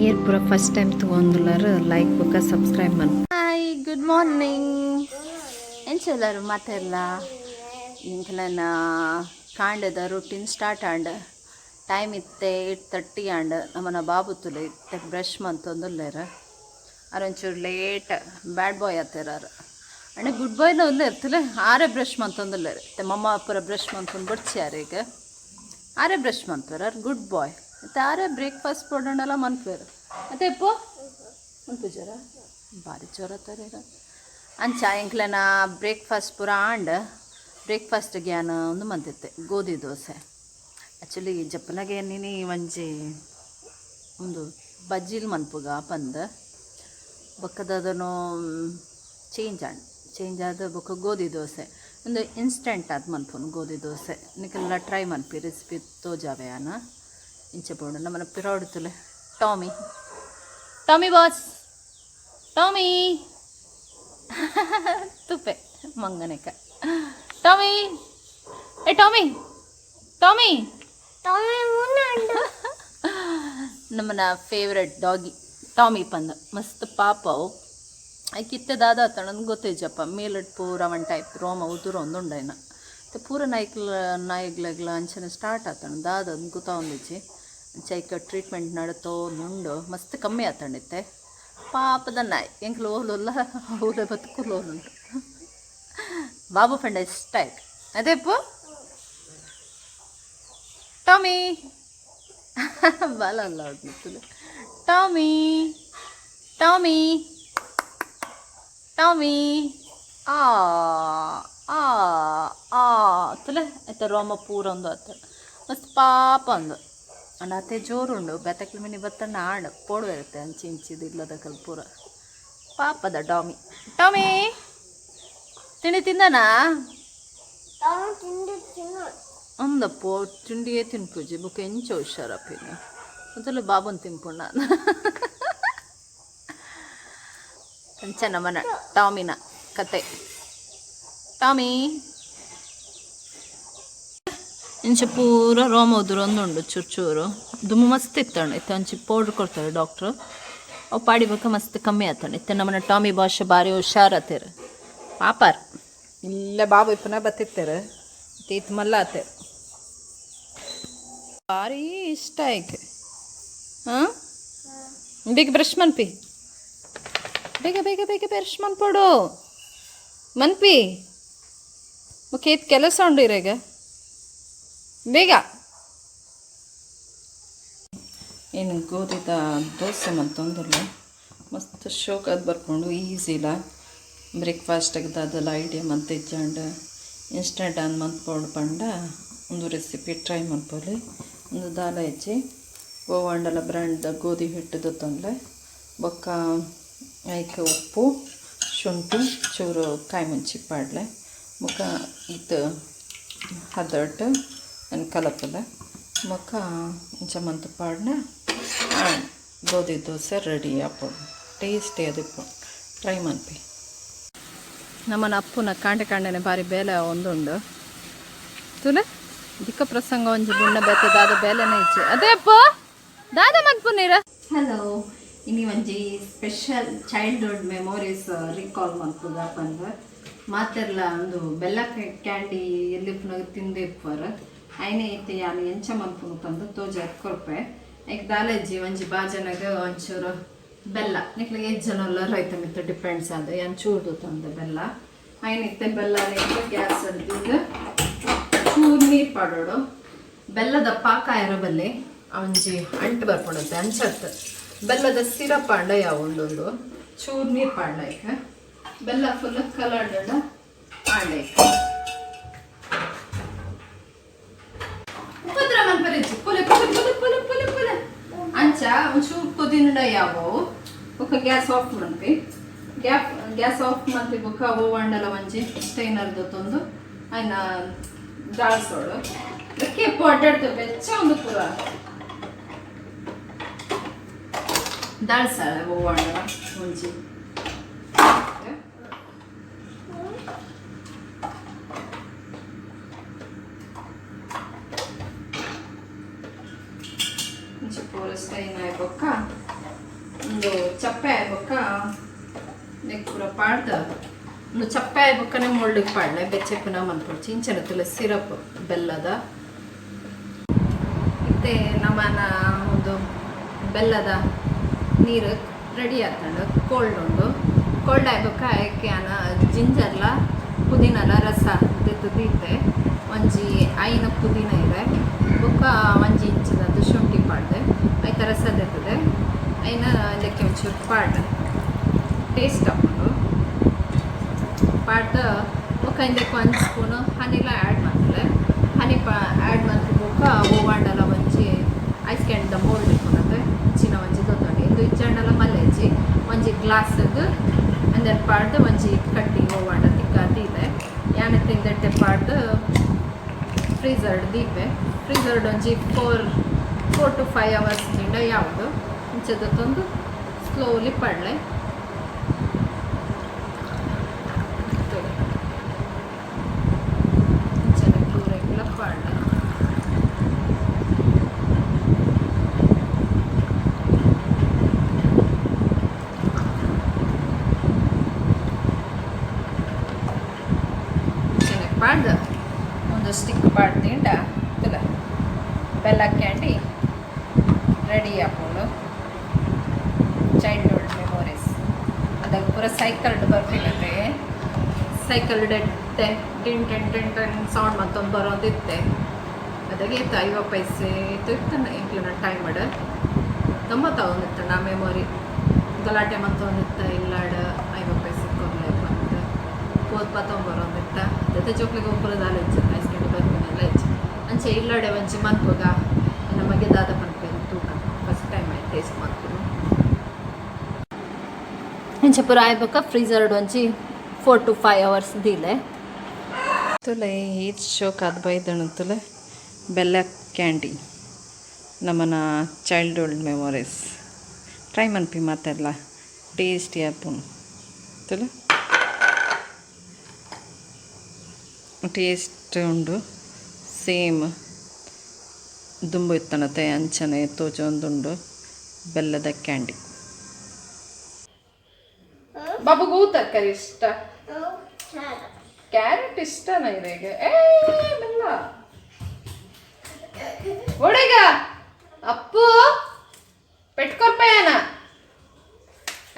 Air ಪೂರ first time ತೊಗೊಂಡ್ಲಾರ like ಬುಕ್ಕ ಸಬ್ಸ್ಕ್ರೈಬ್ ಮಾಡಿ. Hi good morning. ಎಂಚೆಲ್ಲರು ಮಾತೆಲ್ಲ ಇಂಕಲನ ಕಾಂಡದ ರೂಟೀನ್ ಸ್ಟಾರ್ಟ್ ಆಂಡ್ ಟೈಮ್ ಇತ್ತೆ 8:30 ಆಂಡ್ ನಮ್ಮನ ಬಾಬು ತುಲೆ ಇತ್ತೆ ಬ್ರಷ್ ಮಂತೊಂದುಲ್ಲೇರ ಅರೊಂಚೂರು ಲೇಟ್ ಬ್ಯಾಡ್ ಬಾಯ್ ಆತೇರಾರ ಅಣ್ಣ ಗುಡ್ ಬಾಯ್ನ ಒಂದೇ ಇರ್ತಲೆ ಆರೇ ಬ್ರಷ್ ಮಂತೊಂದುಲ್ಲೇರ ಇತ್ತೆ ಮಮ್ಮ ಪೂರ ಬ್ರಷ್ ಮಂತೊಂದು ಬಡ್ಸ್ಯಾರ ಈಗ ಆರೇ ಬ್ರಷ್ ಮಂತ್ವೇರ ಗುಡ್ ಬಾಯ್ ಮತ್ತೆ ಆರೇ ಬ್ರೇಕ್ಫಾಸ್ಟ್ ಕೊಡೋಣಲ್ಲ ಮನ್ಪೇರು ಮತ್ತೆ ಎಪ್ಪೋ ಮನ್ಪೂಜಾರ ಭಾರಿ ಜೋರ ತರೇರ ಅಂಚ ಎಂಕ್ಲನ ಬ್ರೇಕ್ಫಾಸ್ಟ್ ಪೂರ ಆಂಡ್ ಬ್ರೇಕ್ಫಾಸ್ಟ್ ಗ್ಯಾನ ಒಂದು ಮಂತಿತ್ತೆ ಗೋಧಿ ದೋಸೆ ಆ್ಯಕ್ಚುಲಿ ಜಪ್ಪನಾಗೆ ನೀನು ಒಂಜಿ ಒಂದು ಬಜ್ಜಿಲ್ ಮನ್ಪುಗ ಪಂದು ಬೊಕ್ಕದನು ಚೇಂಜ್ ಆದ ಬೊಕ್ಕ ಗೋಧಿ ದೋಸೆ ಒಂದು ಇನ್ಸ್ಟೆಂಟ್ ಅದು ಮನ್ಪುನು ಗೋಧಿ ದೋಸೆ ನಿಕ್ಕೆಲ್ಲ ಟ್ರೈ ಮನ್ಪಿ ರೆಸಿಪಿ ತೋಜಾವೆ ಅನ ಇಂಚೆ ಬೋಡು ನಮ್ಮನ ಪಿರಾಡುತ್ತಲೆ ಟಾಮಿ ಬಾಸ್ ಟಾಮಿ ತುಪ್ಪೆ ಮಂಗನೆಕ ಟಾಮಿ ಏ ಟಾಮಿ ಟಾಮಿ ನಮ್ಮನ ಫೇವ್ರೆಟ್ ಡಾಗಿ ಟಾಮಿ ಪಂದ ಮಸ್ತ್ ಪಾಪವು ಕಿತ್ತೆ ದಾದ ತಣ್ಣಗೆ ಗೊತ್ತೇಜಪ್ಪ ಮೇಲಟ್ ಪೂರ ಒನ್ ಟೈಪ್ ರೋಮ ಉದುರ ಒಂದುಂಡೈನ ಪೂರ ನಾಯಿಗ್ಲಗ್ಲ ಅಂಚನೆ ಸ್ಟಾರ್ಟ್ ಆತಣ ದಾದ ಗೊತ್ತಾ ಒಂದಿಚ್ಚಿ ಚೈಕ ಟ್ರೀಟ್ಮೆಂಟ್ ನಡತೋ ನುಂಡು ಮಸ್ತ್ ಕಮ್ಮಿ ಆತಂಡಿತ್ತೆ ಪಾಪದ ನಾಯಿ ಎಂಕ್ಲು ಓಲುಲ್ಲ ಅವಳ ಬದುಕುಲು ಓಲುಂಟು ಬಾಬು ಫಂಡ ಇಷ್ಟ ಆಯ್ತು ಅದೇಪ್ಪು ಟಾಮಿ ಬಾಲ ಅಲ್ಲ ಅವ್ರು ಟಾಮಿ ಟಾಮಿ ಟಾಮಿ ಆ ಆ ಆ ತುಲೆ ಆಯ್ತು ರೋಮ ಪೂರ ಒಂದು ಆತ ಮಸ್ತ್ ಪಾಪ ಒಂದು ಅಣ್ಣ ಅತ್ತೆ ಜೋರುಂಡು ಬೆತ್ತಕ್ಲ ಮಿನಿ ಬತ್ತಣ್ಣ ಆಡು ಪೋಡು ಇರುತ್ತೆ ಅಂಚಿ ಇಂಚಿದು ಇಲ್ಲದ ಕಲ್ಪೂರ ಪಾಪದ ಟಾಮಿ ಟಾಮಿ ತಿಂಡಿ ತಿಂದನಾ ಒಂದಪ್ಪೋ ತಿಂಡಿಯೇ ತಿನ್ಪೂಜಿ ಬುಕ್ ಎಂಚ ಹುಷಾರಪ್ಪಿನ ಮೊದಲು ಬಾಬುನ್ ತಿನ್ಪುಣ್ಣ ನಾನು ಅಂಚ ನಮ್ಮನ ಟಾಮಿನ ಕತೆ ಟಾಮಿ ಇಂಚ ಪೂರ ರೋಮ ಉದುರು ಒಂದುಂಡು ಚೂರು ದುಮ್ಮು ಮಸ್ತ್ ಇತ್ತಣ್ಣ ಇತ್ತು ಅಂಚಿ ಪೌಡ್ರ್ ಕೊಡ್ತಾರೆ ಡಾಕ್ಟ್ರು ಅವು ಪಾಡಿಬೇಕ ಮಸ್ತ್ ಕಮ್ಮಿ ಆತಣ್ಣ ಇತ್ತು ನಮ್ಮನ ಟಾಮಿ ಭಾಷೆ ಭಾರಿ ಹುಷಾರತ್ತೇರ ಪಾಪಾರ್ ಇಲ್ಲೇ ಬಾಬು ಇಪ್ಪನ ಬತ್ತಿತ್ತೇರ ತೀತ್ ಮಲ್ಲ ಆತೇರ ಭಾರಿ ಇಷ್ಟ ಆಯ್ಕೆ ಹಾಂ ಬೇಗ ಬ್ರಷ್ ಮನ್ಪಿ ಬೇಗ ಬೇಗ ಬೇಗ ಬ್ರಷ್ ಮನ್ಪೋಡು ಮನ್ಪಿ ಓಕೆ ಇದು ಕೆಲಸ ಉಂಡು ಈಗ ಬೇಗ ಏನು ಗೋಧಿದ ದೋಸೆ ಮಂತೊಂದಿಲ್ಲ ಮಸ್ತ್ ಶೋಕದ್ ಬರ್ಕೊಂಡು ಈಸಿಲ್ಲ ಬ್ರೇಕ್ಫಾಸ್ಟಿಗೆ ಅದೆಲ್ಲ ಐಡಿಯಾ ಮಂತ್ ಇಜ್ಜಂಡು ಇನ್ಸ್ಟೆಂಟ್ ಅಂದ್ ಮಂತ್ಪೊಡು ಪಂಡ ಒಂದು ರೆಸಿಪಿ ಟ್ರೈ ಮಾಡ್ಕೊಳ್ಳಿ ಒಂದು ದಾಲ ಹೆಚ್ಚಿ ಓವಂಡಲ ಬ್ರ್ಯಾಂಡ್ ಗೋಧಿ ಹಿಟ್ಟು ತಂದ್ರೆ ಬೊಕ್ಕ ಐಕೆ ಉಪ್ಪು ಶುಂಠಿ ಚೂರು ಕಾಯಿ ಮುಂಚಿ ಪಾಡ್ಲೆ ಬೊಕ್ಕ ಇದು ಹದಟ್ಟು ನಾನು ಕಲಪದ ಬೊಕ್ಕ ಇಂಚ ಮಂತ್ ಪಾಡ್ನ ಗೋಧಿ ದೋಸೆ ರೆಡಿ ಆಪೋಡು ಟೇಸ್ಟಿ ಅದಿಪ್ಪು ಟ್ರೈ ಮನ್ಪಿ ನಮ್ಮನ ಅಪ್ಪುನ ಕಾಂಡೆನೆ ಭಾರಿ ಬೇಲೆ ಒಂದುಂಡು ತುಲೆ ದಿಕ್ಕ ಪ್ರಸಂಗ ಒಂಜಿ ಬುಣ್ಣ ಬೆತ್ತ ದಾದ ಬೇಲೆನೇ ಇಚ್ಚಿ ಅದೇ ಅಪ್ಪ ದಾದ ಮನ್ಪು ನೀರ ಹಲೋ ಇನಿ ಒಂಜಿ ಸ್ಪೆಷಲ್ ಚೈಲ್ಡ್ಹುಡ್ ಮೆಮೊರೀಸ್ ರಿಕಾಲ್ ಮನ್ಪುದ ಪಂದ ಮಾತೆರ್ಲ ಒಂದು ಬೆಲ್ಲ ಕ್ಯಾಂಡಿ ಎಲ್ಲಿ ಪುನಗ ತಿಂದಿಪ್ಪರ ಐನೇ ಐತೆ ಯಾನು ಎಂಚ ಮನ್ಪುನು ಪಂದು ತೋಜ ಕೊರ್ಪೆ ಐಕ್ ದಾಲೆಜ್ಜಿ ಒಂಜಿ ಬಾಜನಗ ಒಂಚೂರು ಬೆಲ್ಲ ನಿಕ್ಲಿಗೆ ಎಷ್ಟು ಜನ ಎಲ್ಲ ರೈತ ಮಿತ್ತ ಡಿಪೆಂಡ್ಸ್ ಆದ ಏನು ಚೂರ್ದು ತಂದೆ ಬೆಲ್ಲ ಐನಿತ್ತೆ ಬೆಲ್ಲ ಗ್ಯಾಸ್ ಅಡ್ದಿದ್ದು ಚೂರು ನೀರು ಪಾಡೋಡು ಬೆಲ್ಲದ ಪಾಕ ಇರಬಲ್ಲಿ ಒಂಜಿ ಅಂಟು ಬರ್ಕೊಡುತ್ತೆ ಅಂಚತ್ತು ಬೆಲ್ಲದ ಸಿರಪ್ ಪಾಂಡ ಯಾವ ಒಂದೊಂದು ಚೂರು ನೀರು ಪಾಂಡ ಈಗ ಬೆಲ್ಲ ಫುಲ್ ಕಲರ್ಡ್ ಪಾಂಡ ಈಗ ಉಪದ್ರ ಮನ್ಪರಿಜಿ ಪುಲೆ ಪುಲೆ ಪುಲೆ ಪುಲೆ ಪುಲೆ ಪುಲೆ ಅಂಚ ಒಂಚೂರು ಕುದಿನ ಯಾವವು ಬುಕ್ಕ ಗ್ಯಾಸ್ ಆಫ್ ಮನ್ಪಿ ಗ್ಯಾಸ್ ಆಫ್ ಮನ್ಪಿ ಬುಕ್ಕ ಓವಂಡಲ ಒಂಜಿ ಸ್ಟೈನರ್ದು ತಂದು ಅನ್ನ ದಾಳ್ಸೋಡು ಕೆಪ್ಪು ಅಡ್ಡಾಡ್ತೇವೆ ಬೆಚ್ಚ ಒಂದು ಪೂರ ದಾಳ್ಸಾಳೆ ಓವಂಡಲ ಒಂಜಿ ಪೂರ ಸ್ಟೈನ್ ಆಯ್ಬೊಕ್ಕ ಒಂದು ಚಪ್ಪೆ ಆಗ್ಬೇಕ ನೆಕ್ ಪೂರ ಪಾಡ್ದ ಒಂದು ಚಪ್ಪೆ ಆಗ್ಬೇಕನೆ ಮೊಳ್ಳಿಗೆ ಪಾಡ್ಲೆ ಬೆಚ್ಚೆಪ್ಪನ ಮನ್ಕೊಡು ಚಿಂಚನತ್ತಲ್ಲ ಸಿರಪ್ ಬೆಲ್ಲದ ಮತ್ತೆ ನಮ್ಮನ ಒಂದು ಬೆಲ್ಲದ ನೀರು ರೆಡಿ ಆಗ್ತಂಡು ಕೋಲ್ಡ್ ಉಂಡು ಕೋಲ್ಡ್ ಆಗ್ಬೇಕ ಆಯ್ಕೆ ಜಿಂಜರ್ಲ ಪುದೀನಲ ರಸ ದೀತೆ ಒಂಜಿ ಐನ ಪುದೀನ ಇದೆ ಬೊಕ್ಕ ಒಂಜಿ ಇಂಚಿನದ್ದು ಶುಂಠಿ ಪಾಡ್ದೆ ಐತ ರಸ ದೆತ್ತದೆ ಐನ ಇದಕ್ಕೆ ಒಂಚೂರು ಪಾಡ್ ಟೇಸ್ಟ್ ಹಾಕೊಂಡು ಪಾಡ್ದ ಬೊಕ್ಕ ಇದಕ್ಕೆ ಒಂದು ಸ್ಪೂನು ಹನಿಲ ಆ್ಯಡ್ ಮಾಡ್ತಲೆ ಹನಿ ಆ್ಯಡ್ ಮಾಡಿದ ಬೊಕ್ಕ ಓವಾಂಡಲ ಒಂಜಿ ಐಸ್ ಕ್ಯಾಂಡ್ದ ಮೋಲ್ಡ್ ಇಟ್ಕೊಂಡೆ ಚಿನ್ನ ಒಂಜಿ ದೊಡ್ಡ ಇದು ಇಜ್ಜಂಡಲ ಮಲ್ಲೆಜ್ಜಿ ಒಂಜಿ ಗ್ಲಾಸ್ಗೆ ಅಂದೆನ್ ಪಾಡ್ದು ಒಂಜಿ ಕಟ್ಟಿ ಓವಾಂಡ ತಿಕ್ಕಾದಿ ಇದೆ ಯಾನೆ ತಿಂದೆಟ್ಟೆ ಪಾಡ್ದು ಫ್ರೀಝರ್ಡ್ ದೀಪೆ ಫ್ರೀಝರ್ಡ್ ಒಂಜಿ 4 to 5 hours ದಿಂದ ಯಾವುದು ಇಂಚದತ್ತೊಂದು ಸ್ಲೋಲಿ ಪಡ್ಲೆ ಇಂಚನೆ ಪೂರೆಲ್ಲ ಪಡ್ಲೆ ಇಂಚನೆ ಪಾಡ್ದು ಒಂದು ಸ್ಟಿಕ್ ಪಾಡ್ದಿಂಡ ತುಲ ಬೆಲ್ಲ ಕ್ಯಾಂಡಿ ರೆಡಿ ಹಾಕೊಂಡು ಚೈಲ್ಡ್ಹುಡ್ ಮೆಮೊರೀಸ್ ಅದಕ್ಕೆ ಪೂರ ಸೈಕಲ್ಡ್ ಬರ್ತಿಲ್ಲದೆ ಸೈಕಲ್ಡ್ ಟಿನ್ ಟೆನ್ ಟೆನ್ ಟೆನ್ ಸೌಂಡ್ ಮತ್ತೊಂದು ಬರೋದಿತ್ತೆ ಅದಾಗೆ ಇತ್ತು 50 ಪೈಸೆ ಇತ್ತು ಇರ್ತಾನೆ ಇಂಕ್ಲಿನ ಟೈಮ್ ಮಾಡ ಗಮ್ಮತ್ತಾಗೊಂದಿತ್ತು ನಾ ಮೆಮೊರಿ ಗಲಾಟೆ ಮತ್ತೊಂದಿತ್ತು ಇಲ್ಲಾಡ 50 ಪೈಸೆ ಕೊರಲೆ ಬಂದು ಹೋದ್ ಬತ್ತೊಂಬರೋದಿತ್ತ ಜೊತೆ ಚೋಕ್ಲಿಗೆ ಒಬ್ಬರದಾಲ ಹೆಚ್ಚು ಐಸ್ಕಂಡು ಬರ್ತೀನೆಲ್ಲ ಹೆಚ್ಚು ಅಂಚೆ ಇಲ್ಲಾಡೆ ಒಂಚಿ ಮನ್ಪುಗ ನಮಗೆ ದಾದ ಪನ್ಪೇನು ತೂಕ ಫಸ್ಟ್ ಟೈಮ್ ಆಯ್ತು ಟೇಸ್ಟ್ ಮಾಡ್ತೀನಿ ಇಂಚೆ ಪೂರ ಆಯ್ಬೇಕ ಫ್ರೀಝರ್ಡ್ ಒಂಚಿ 4 to 5 hours ದಿಲೆ ತುಲೆ ಈದ್ ಶೋಕ್ ಅದು ಬೈದಣ ತುಲೆ ಬೆಲ್ಲ ಕ್ಯಾಂಡಿ ನಮ್ಮನ ಚೈಲ್ಡ್ಹುಡ್ ಮೆಮೊರೀಸ್ ಟ್ರೈ ಮನ್ಪಿ ಮಾತೆಲ್ಲ ಟೇಸ್ಟಿ ಆಪುನು ತುಲೆ ಟೇಸ್ಟ್ ಉಂಡು ಸೇಮ್ ದುಂಬು ಇತ್ತನತೆ ಅಂಚನೆ ತೋಚೊಂದುಂಡು ಬೆಲ್ಲದ ಕ್ಯಾಂಡಿ ಬಾಬುಗೂ ತರಕಾರಿ ಇಷ್ಟ ಕ್ಯಾರೆಟ್ ಇಷ್ಟನಾ ಇರೆಗೆ ಬೆಲ್ಲ ಒಡೆಗ ಅಪ್ಪು ಪೆಟ್ಕೊರ್ಪಯನ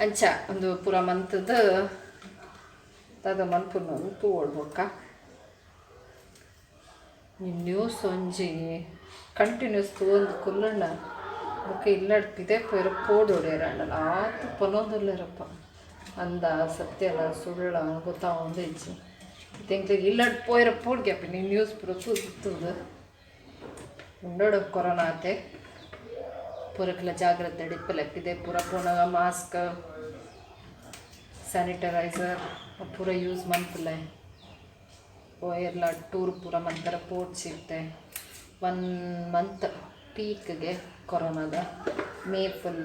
ಅಂಚ ಒಂದು ಪೂರ ಮಂತದ ತದ ಮನ್ಪುನ ಉಪ್ಪು ಓಡ್ಬೇಕ ನ್ಯೂಸ್ ಒಂಜಿ ಕಂಟಿನ್ಯೂಸ್ ಒಂದು ಕುಲ್ಲಣ್ಣ ಬೊಕ್ಕ ಇಲ್ಲಡ್ಪಿದೆ ಪೇರ ಪೋಡು ಹೊಡೆಯರಣ್ಣಲ್ಲ ಆತು ಪೊನೊಂದುಲ್ಲೆರಪ್ಪ ಅಂದ ಸತ್ಯಲ ಸುಳ್ಳ ಗೊತ್ತಾವೊಂದು ಹೆಚ್ಚು ತೆಂಗ್ಲಿಗೆ ಇಲ್ಲಡ್ ಪೋಯ್ರ ಪೋಡ್ಗ್ಯಾಪಿ ನೀನು ನ್ಯೂಸ್ ಪೂರ ತೂದು ಉಂಡೋಡು ಕೊರೋನಾ ಆತೆ ಪೂರಕ್ಕೆಲ್ಲ ಜಾಗ್ರತೆ ಡಿಪ್ಪಲೆಪ್ಪಿದೆ ಪೂರ ಪೋನಾಗ ಮಾಸ್ಕ್ ಸ್ಯಾನಿಟೈಸರ್ ಪೂರ ಯೂಸ್ ಮನ್ಪುಲೆ ಎಲ್ಲ ಟೂರ್ ಪೂರ ಮಂತರ ಪೋಟ್ ಸಿಗ್ತೆ 1 ಮಂತ್ ಪೀಕ್ಗೆ ಕೊರೋನಾದ ಮೇ ಫುಲ್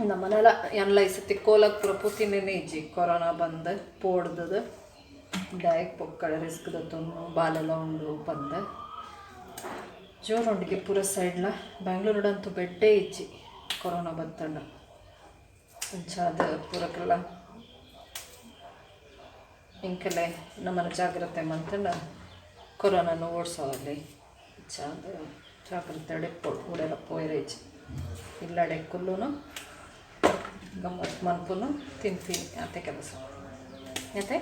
ನಮ್ಮನೆಲ್ಲ ಎಲ್ಲ ಈ ಸತಿ ಕೋಲಕ್ಕೆ ಪೂರ ಪುತಿನೇ ಇಜ್ಜಿ ಕೊರೋನಾ ಬಂದು ಪೋಡ್ದದು ಡೈರೆಕ್ಟ್ ಪೊಕ್ಕಳ ರಿಸ್ಕ್ದ ತೊಂದು ಬಾಲೆಲ್ಲ ಉಂಡು ಬಂದು ಜೋರುಂಡಿಗೆ ಪೂರ ಸೈಡ್ಲ ಬ್ಯಾಂಗ್ಳೂರ್ಡಂತೂ ಬೆಡ್ಡೇ ಇಜ್ಜಿ ಕೊರೋನಾ ಬತ್ತಂಡ ಅಂಚಾದ ಪೂರಕ್ಕೆಲ್ಲ ಇಂಕೆಲ್ಲ ನಮ್ಮನ್ನ ಜಾಗ್ರತೆ ಮಂತಂಡ ಕೊರೋನಾನು ಓಡಿಸೋಲ್ಲಿ ಚಾದ ಜಾಗ್ರತೆ ಡೆಪ್ಪು ಊಡೆಲ್ಲ ಪೋಯ್ರೇಜ್ ಇಲ್ಲಡೆ ಕುಲ್ಲೂ ಗಮ್ಮತ್ ಮನ್ಪುನು ತಿಂತೀನಿ ಅತ್ತೆ ಕೆಲಸ ಯಾತೆ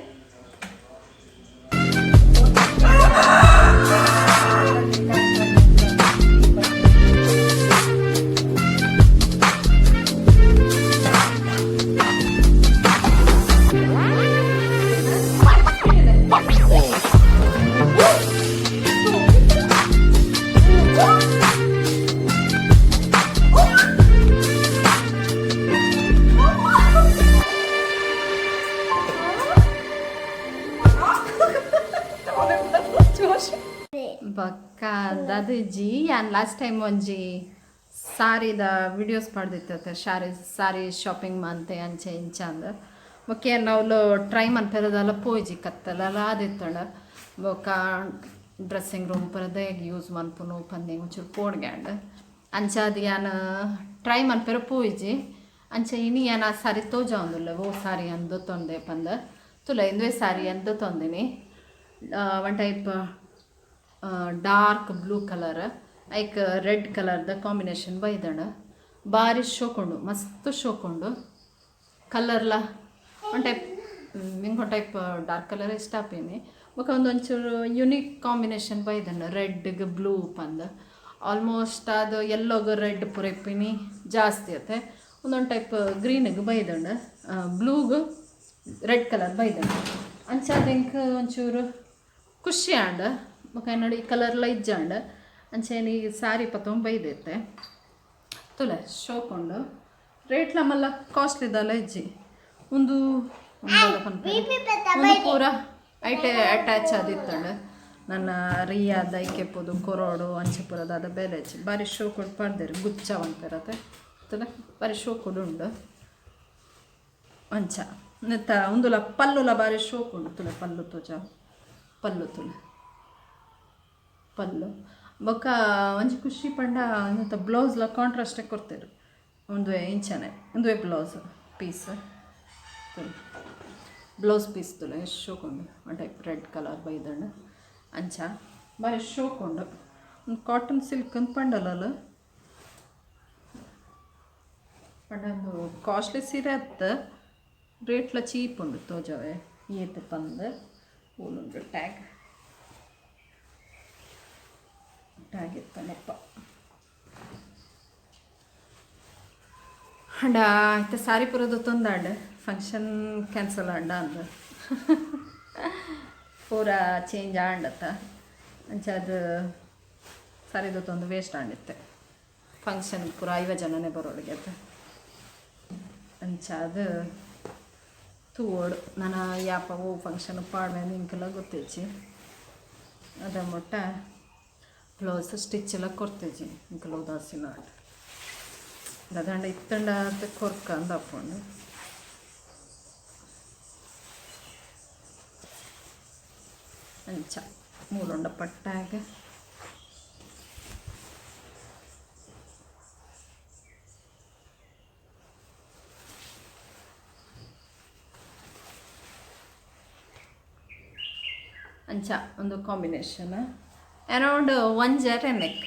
ಬಕ್ಕ ದಾದಾಜಿ ಯಾನ್ ಲಾಸ್ಟ್ ಟೈಮ್ ಒಂಜಿ ಸಾರಿದ ವಿಡಿಯೋಸ್ ಪಡ್ದಿತ್ತ ಸಾರಿ ಶಾಪಿಂಗ್ ಮಂತೆ ಅಂಚೆ ಇಂಚ ಅಂದ ಬೊಕ್ಕೆ ನಾವು ಟ್ರೈ ಮನ್ಪೆರದಲ್ಲ ಪೋಯ್ಜಿ ಕತ್ತಲೆಲ್ಲ ಆದಿತ್ತಂಡ ಬೊಕ್ಕ ಡ್ರೆಸ್ಸಿಂಗ್ ರೂಮ್ ಪರದೆ ಯೂಸ್ ಮನ್ಪುನು ಪಂದೆ ಒಂಚೂರು ಪೋಡ್ಗ್ಯಾಂಡ್ ಅಂಚಾದ ಯಾನು ಟ್ರೈ ಮನ್ಪೆರ ಪೋಯಿಜಿ ಅಂಚ ಇನಿ ಯಾನು ಆ ಸಾರಿ ತೋಜಾವಂದುಲ್ಲ ಓ ಸಾರಿ ಅಂದು ತೊಂದೆ ಪಂದ ತುಲ ಇಂದುವೆ ಸಾರಿ ಅಂದು ತೊಂದಿನಿ one type dark blue colour ಐಕ್ ರೆಡ್ ಕಲರ್ದ ಕಾಂಬಿನೇಷನ್ ಬೈದಣ ಭಾರಿ ಶೋಕೊಂಡು ಮಸ್ತ್ ಶೋಕೊಂಡು ಕಲರ್ಲ ಒನ್ ಟೈಪ್ ನಿಂಗೆ ಒಂದು ಟೈಪ್ ಡಾರ್ಕ್ ಕಲರ್ ಇಷ್ಟ ಆಪೇನಿ ಬೊಕ ಒಂಚೂರು ಯುನೀಕ್ ಕಾಂಬಿನೇಷನ್ ಬೈದಣ್ಣ ರೆಡ್ಗೆ ಬ್ಲೂ ಪಂದ ಆಲ್ಮೋಸ್ಟ್ ಅದು ಎಲ್ಲೋಗ ರೆಡ್ ಪುರೆಪಿನಿ ಜಾಸ್ತಿ ಆತೆ ಒಂದೊಂದು ಟೈಪ್ ಗ್ರೀನಿಗೆ ಬೈದಣ್ಣ ಬ್ಲೂಗೆ ರೆಡ್ ಕಲರ್ ಬೈದಣ್ಣ ಅಂಚಾದ ಇಂಕ ಒಂಚೂರು ಖುಷಿ ಆಂಡ ಬೊಕ ನೋಡಿ ಈ ಕಲರ್ಲ ಇಜ್ಜಾಂಡ ಅಂಚೇನಿ ಸಾರಿ ಪತ್ತೊಂದು ಬೈದೈತೆ ತುಲೆ ಶೋಕೊಂಡು ರೇಟ್ಲ ಮಲ್ಲ ಕಾಸ್ಟ್ಲಿದಲ್ಲ ಇಜ್ಜಿ ಒಂದು ಪೂರ ಐಟೆ ಅಟ್ಯಾಚ್ ಆದಿತ್ತಂಡು ನನ್ನ ರಿಯಾದ ಐಕೆಪ್ಪುದು ಕೊರೋಡು ಅಂಚೆಪುರದ ಅದ ಬೇರೆ ಹಚ್ಚಿ ಭಾರಿ ಶೋ ಕೊಡು ಪಡ್ದೇರು ಗುಚ್ಚ ಅಂತಿರತ್ತೆ ತುಲೆ ಭಾರಿ ಶೋ ಕೊಡು ಉಂಡು ಅಂಚ ನೆತ್ತ ಒಂದುಲ ಪಲ್ಲುಲ ಭಾರಿ ಶೋ ಕೊಡು ತುಲೆ ಪಲ್ಲು ತೋಜ ಪಲ್ಲು ತುಲೆ ಪಲ್ಲು ಬೊಕ್ಕ ಒಂಜಿ ಖುಷಿ ಪಂಡ ಅಂತ ಬ್ಲೌಸ್ಲ ಕಾಂಟ್ರಾಸ್ಟೇ ಕೊಡ್ತೇರು ಒಂದುವೆ ಇಂಚನೆ ಒಂದುವೆ ಬ್ಲೌಸ್ ಪೀಸ್ ತುಲೆ ಬ್ಲೌಸ್ ಪೀಸ್ ತುಲೆ ಎಷ್ಟು ಶೋಕೊಂಡು ಒಂದು ಟೈಪ್ ರೆಡ್ ಕಲರ್ ಬೈದಣ್ಣ ಅಂಚ ಭಾರಿ ಶೋಕೊಂಡು ಒಂದು ಕಾಟನ್ ಸಿಲ್ಕ್ ಅಂತ ಪಂಡಲ್ಲ ಪಂಡೊಂದು ಕಾಸ್ಟ್ಲಿ ಸೀರೆ ಅತ್ತ ರೇಟ್ಲ ಚೀಪ್ ಉಂಡು ತೋಜವೆ ಏತು ಪಂದು ಊಲುಂಡು ಟ್ಯಾಗ್ ಇತ್ತನಪ್ಪ ಅಂಡ ಆಯ್ತು ಸಾರಿ ಪುರದ ತೊಂದಾಂಡ ಫಂಕ್ಷನ್ ಕ್ಯಾನ್ಸಲ್ ಆಂಡ ಅಂದ ಪೂರ ಚೇಂಜ್ ಆಂಡತ್ತ ಅಂಚದು ಸಾರಿದು ತೊಂದು ವೇಸ್ಟ್ ಆಂಡಿತ್ತೆ ಫಂಕ್ಷನ್ ಪೂರ 50 ಜನನೇ ಬರೋಳಿಗೆ ಅತ್ತ ಅಂಚಾದ ತೂವೋಡು ನಾನು ಯಾಪ ಓ ಫಂಕ್ಷನ್ ಪಾಡ್ಮೆ ನಿಂಕೆಲ್ಲ ಗೊತ್ತೇಚಿ ಅದ ಮೊಟ್ಟ ಬ್ಲೌಸ್ ಸ್ಟಿಚ್ ಎಲ್ಲ ಕೊಡ್ತೇಜಿ ಇಂಕಲ ಉದಾಸೀನ ಅದಂಡ ಇತ್ತಂಡ ಅಂತ ಕೊರ್ಕ ಅಂದ ಹಾಕೊಂಡು ಅಂಚ ಮೂಲೊಂಡ ಪಟ್ಟಾಗ ಅಂಚ ಒಂದು ಕಾಂಬಿನೇಷನ್ ಅರೌಂಡ್ 1 ಜರೆ ನೆಕ್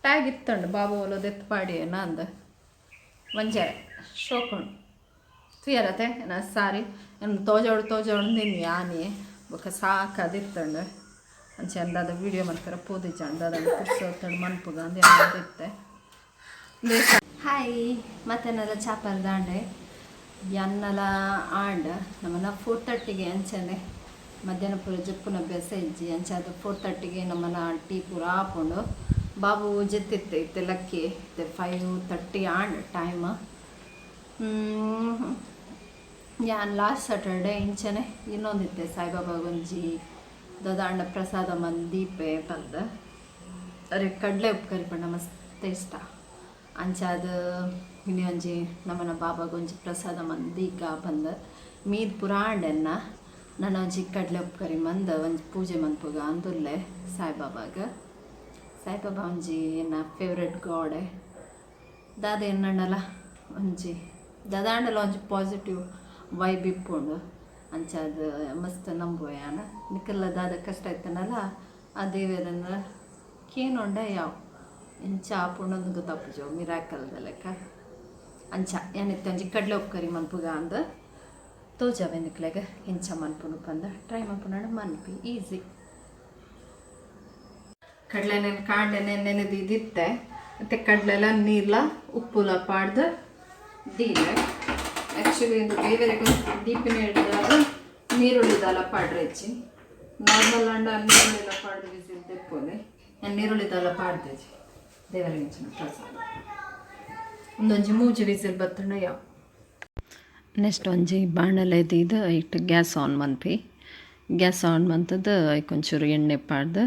ಟ್ಯಾಗ್ ಇತ್ತಂಡು ಬಾಬು ಒಲೋದು ಎತ್ಪಾಡಿ ಏನ ಅಂದ 1 ಜರೆ ಶೋಕೊಂಡು ತುಯರತೆ ನಾ ಸಾರಿ ನಾನು ತೋಜೋಡು ನಿನ್ನೆ ಆನೆ ಬೊಕ್ಕ ಸಾಕದಿತ್ತಂಡು ಅಂಚೆ ಅಂದಾದ ವೀಡಿಯೋ ಮಾಡ್ತಾರೆ ಪೋದಿಚ್ಚ ಅಂದಾದ ಪುಡ್ಸೋತ್ತಂಡು ಮನ್ಪುಗ ಅಂದು ಯಾವ್ದಿತ್ತೆ ಹಾಯ್ ಮತ್ತೆನೆಲ್ಲ ಚಾಪಲ್ ದಾಂಡೆ ಎನ್ನಲ ಆಂಡ ನಮ್ಮನ್ನ 4:30ಗೆ ಅಂಚನೆ ಮಧ್ಯಾಹ್ನ ಪೂರ ಜಪ್ಪುನ ಅಭ್ಯಾಸ ಇಜ್ಜಿ ಅಂಚಾದ 4:30ಗೆ ನಮ್ಮನ್ನ ಟೀ ಪೂರ ಹಾಕೊಂಡು ಬಾಬು ಜೆತ್ತಿತ್ತೆ ಇತ್ತೆ ಲಕ್ಕಿ ಇತ್ತೆ 5:30 ಆಂಡ್ ಟೈಮ್ ಯಾನ್ ಲಾಸ್ಟ್ ಸ್ಯಾಟರ್ಡೆ ಇಂಚನೆ ಇನ್ನೊಂದಿತ್ತೆ ಸಾಯಿಬಾಬಾ ಗೊಂಜಿ ದದಾಂಡ ಪ್ರಸಾದ ಮಂದಿ ದೀಪೆ ಪಲ್ದ ಅರೆ ಕಡಲೆ ಉಪ್ಕರಿ ಪಂಡ ಮಸ್ತ್ ಇಷ್ಟ ಅಂಚಾದ ಇನ್ನಿ ಒಂಜಿ ನಮ್ಮನ ಬಾಬಾ ಗೊಂಜಿ ಪ್ರಸಾದ ಮಂದೀಕ ಬಂದ ಮೀದ್ ಪುರಾಂಡೆನ್ನ ನಾನು ಒಂಜಿ ಕಡಲೆ ಉಪ್ಕರಿ ಮಂದ ಒಂಜಿ ಪೂಜೆ ಮನ್ಪುಗ ಅಂದುಲ್ಲೆ ಸಾಯಿಬಾಬಾಗ ಸಾಯಿಬಾಬಾ ಒಂಜಿ ಎನ್ನ ಫೇವ್ರೆಟ್ ಗಾಡೆ ದಾದ ಎನ್ನಣ್ಣಲ ಒಂಜಿ ದಾದಾಂಡಲ ಒಂಜಿ ಪಾಸಿಟಿವ್ ವೈಬ್ ಇಪ್ಪುಂಡು ಅಂಚಾದ ಮಸ್ತ್ ನಂಬುಯಾನ ನಿಕ್ಕಲ್ಲ ದಾದ ಕಷ್ಟ ಇತ್ತನಲ್ಲ ಆ ದೇವರನ್ನ ಕೇನೊಂಡ ಯಾವ ಇಂಚ ಆಪುಂಡೊಂದು ಗೊತ್ತಾಪುಜೋ ಮಿರಾಕಲ್ದ ಲೆಕ್ಕ ಅಂಚ ಏನಿತ್ತು ಒಂಜಿ ಕಡಲೆ ಉಪ್ಕರಿ ಮನ್ಪುಗ ಅಂದ ತೋಜಾವೆ ನಿಕ್ಲೆಗ ಇಂಚ ಮನ್ಪುನು ಪಂದ ಟ್ರೈ ಮನ್ಪುನ ಮನ್ಪಿ ಈಸಿ ಕಡಲೆ ಕಾಂಡೆ ನೆನೆದಿದ್ದಿತ್ತೆ ಮತ್ತು ಕಡಲೆಲ್ಲ ನೀರ್ಲ ಉಪ್ಪುಲ ಪಾಡ್ದು ದೀಲೆ ಆ್ಯಕ್ಚುಲಿ ಇದು ಬೇರೆಗೆ ದೀಪಿನ ಹಿಡಿದಾಗ ನೀರುಳ್ಳಿದಲ್ಲ ಪಾಡ್ರೆ ಹೆಚ್ಚಿ ನಾರ್ಮಲ್ ಅಂಡ ನೀರುಳ್ಳಿಲ್ಲ ಪಾಡ್ದು ಬಿಸಿ ತೆಪ್ಪೋಲೆ ನಾನು ನೀರುಳ್ಳಿದಲ್ಲ ಪಾಡ್ದೇಜಿ ದೇವರಿಗೆ ಹೆಚ್ಚಿನ ಪ್ರಸಾದ ಒಂದೊಂಜಿ ಮೂಜಿ ವಿಸಿಲ್ ಬತ್ತಂಡ ಯಾವ ನೆಕ್ಸ್ಟ್ ಒಂಜಿ ಬಾಣಲೆ ಎದ್ದು ಇಟ್ಟು ಗ್ಯಾಸ್ ಆನ್ ಮನ್ಪಿ ಗ್ಯಾಸ್ ಆನ್ ಮಂತದ್ದು ಒಂಚೂರು ಎಣ್ಣೆ ಪಾಡ್ದು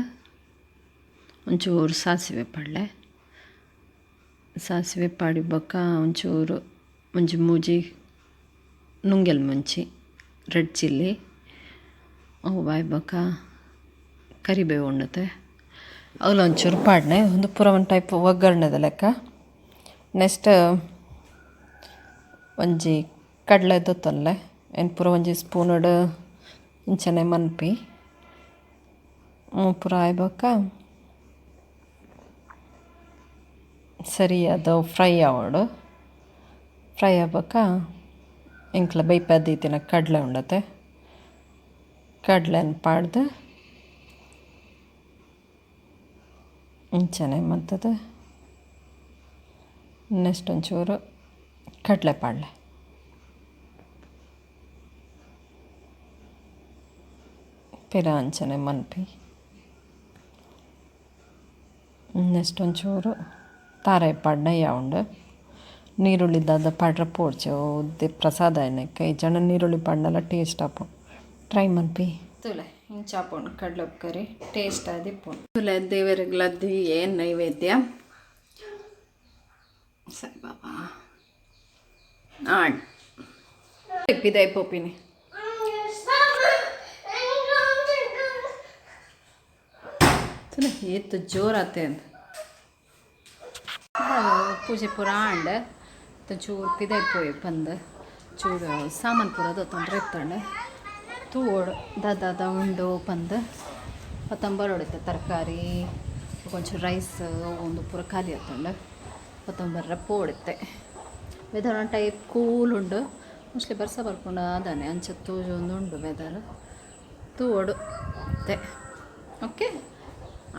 ಒಂಚೂರು ಸಾಸಿವೆ ಪಡ್ಲೆ ಸಾಸಿವೆ ಪಾಡಿ ಬೊಕ್ಕ ಒಂಚೂರು ಒಂಜಿ ಮೂಜಿ ನುಂಗೆಲ್ ಮುಂಚಿ ರೆಡ್ ಚಿಲ್ಲಿ ಅವು ಬಾಯ್ ಬೊಕ್ಕ ಕರಿಬೇವು ಉಣ್ಣತೆ ಅವಳು ಒಂಚೂರು ಪಾಡ್ನೆ ಒಂದು ಪೂರ ಒಂದು ಟೈಪ್ ಒಗ್ಗರಣೆದ ಲೆಕ್ಕ. ನೆಕ್ಸ್ಟ್ ಒಂಜಿ ಕಡಲೆ ದೊತ್ತಲ್ಲೆ ಏನು ಪೂರ ಒಂಜಿ ಸ್ಪೂನಡ್ ಇಂಚನೆ ಮನ್ಪಿ ಪೂರ ಆಯ್ಬಕ್ಕ ಸರಿ ಅದು ಫ್ರೈ ಆವಡು. ಫ್ರೈ ಆಗ್ಬೇಕ ಇಂಕ್ಲ ಬೈಪದ್ದೀತಿನ ಕಡಲೆ ಉಂಡತೆ ಕಡಲೆನ ಪಾಡ್ದು ಇಂಚನೆ ಮತ್ತದು ನೆಕ್ಸ್ಟ್ ಒಂಚೂರು ಕಡಲೆ ಪಾಡ್ಲೆ ಪಿರ ಅಂಚನೆ ಮನ್ಪಿ ನೆಕ್ಸ್ಟ್ ಒಂಚೂರು ತಾರೆ ಪಾಡ್ನ ಯಾವುಂಡು ನೀರುಳ್ಳಿ ದಾದ ಪಾಡ್ರ ಪೋಡ್ಚೆ ಉದ್ದೆ ಪ್ರಸಾದ ಏನಕ್ಕೆ ಈ ಜನ ನೀರುಳ್ಳಿ ಪಾಡ್ನೆಲ್ಲ ಟೇಸ್ಟ್ ಆಪು ಟ್ರೈ ಮನ್ಪಿ ತುಲೆ ಇಂಚಾಪುಂಡು ಕಡಲೆ ಕರಿ ಟೇಸ್ಟ್ ಆದಿಪ್ಪುಂಡು. ತುಲೆ ದೇವರಿಗ್ಲದ್ದಿ ಏನು ನೈವೇದ್ಯ ಸರಿ ಬಾಬಾ ಆಡ್ ಇಪ್ಪಿದೆ ಪೋಪಿನಿ ತುಲೆ ಏತ್ತು ಜೋರಾತೆ ಅಂತ ಪೂಜೆ ಪೂರ ಆಂಡ್ ಚೂರು ಪಿದೆ ಪೋಯಿ ಬಂದು ಚೂರು ಸಾಮಾನು ಪೂರ ತೊಂದರೆ ಇತ್ತಂಡೆ ತೂಡು ದಾದ ಉಂಡು ಬಂದು ಪತ್ತಂಬರು ಹೊಡಿತೆ ತರಕಾರಿ ಕೊಂಚೂರು ರೈಸ್ ಒಂದು ಪೂರ ಖಾಲಿ ಆತಂಡು ಪತ್ತಂಬರ್ರ ಪೋಡುತ್ತೆ. ವೆದರ್ ಒಂದು ಟೈಪ್ ಕೂಲ್ ಉಂಡು ಮೋಸ್ಟ್ಲಿ ಬರ್ಸ ಬರ್ಕೊಂಡು ಅದಾನೆ ಅಂಚೆ ತೂಜು ಒಂದು ಉಂಡು ವೆದರ್ ತೂಡು ಅತ್ತೆ ಓಕೆ.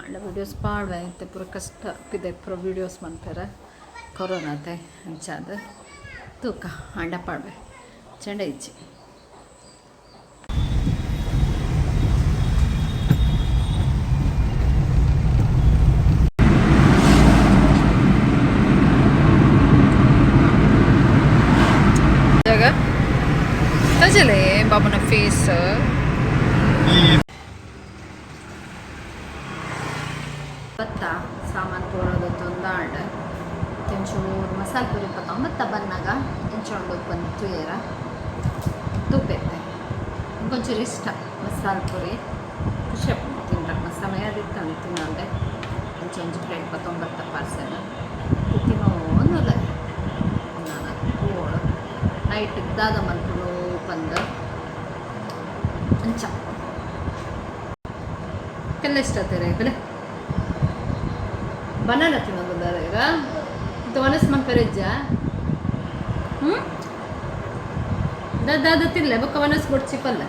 ಆಂಡ ವೀಡಿಯೋಸ್ ಪಾಡ್ವೆ ಇತ್ತೆ ಪೂರ ಕಷ್ಟ ಪಿದೆ ಪೂರ ವೀಡಿಯೋಸ್ ಮಾಡ್ತಾರೆ ಕೊರೋನಾತೆ ಅಂಚಾದ ತೂಕ ಆಂಡ ಪಾಡ್ವೆ ಚೆಂಡ ಇಚ್ಚಿ ಜಾಗ ತಜಲೆ ಬಾಬುನ ಫೇಸ್ ಭತ್ತ ಸಾಮಾನು ತೋರೋದು ತೊಂದಾಂಡ ಒಂಚೂರು ಮಸಾಲೆ ಪುರಿ ಭತ್ತ ಬಂದಾಗ ಇಂಚೊಂಡು ಬಂದು ತುಯರ ತುಪ್ಪೆತ್ತೆ ಒಂಚೂರು ಇಷ್ಟ ಮಸಾಲೆ ಪುರಿ ಖುಷಿ ತಿನ್ರ ಸಮಯ ದಿತ್ತಾನೆ ತಿನ್ನಂದೆ ಒಂಚೊಂದು ಪ್ಲೇಟ್ 19 ಪಾರ್ಸೆಲ್ ತಿನ್ನೋಲ್ಲ ನಾನು ಕೂಡು ನೈಟ್ ದಾದ ಮಲ್ಕೊಂಡು ಬಂದು ಅಂಚ ಕೆಲ್ಲ ಇಷ್ಟ ಆಗ್ತಾರೆ ಬೆಲೆ ಬನಾನ ತಿನ್ನೋದು ಈಗ ಇದು ಒನಸ್ ಮಂಕರಿಜ್ಜ ದಾದ ತಿನ್ಲೆ ಬೊಕ್ಕ ಒನಸ್ ಬೊಡ್ಚಿ ಪಲ್ಲ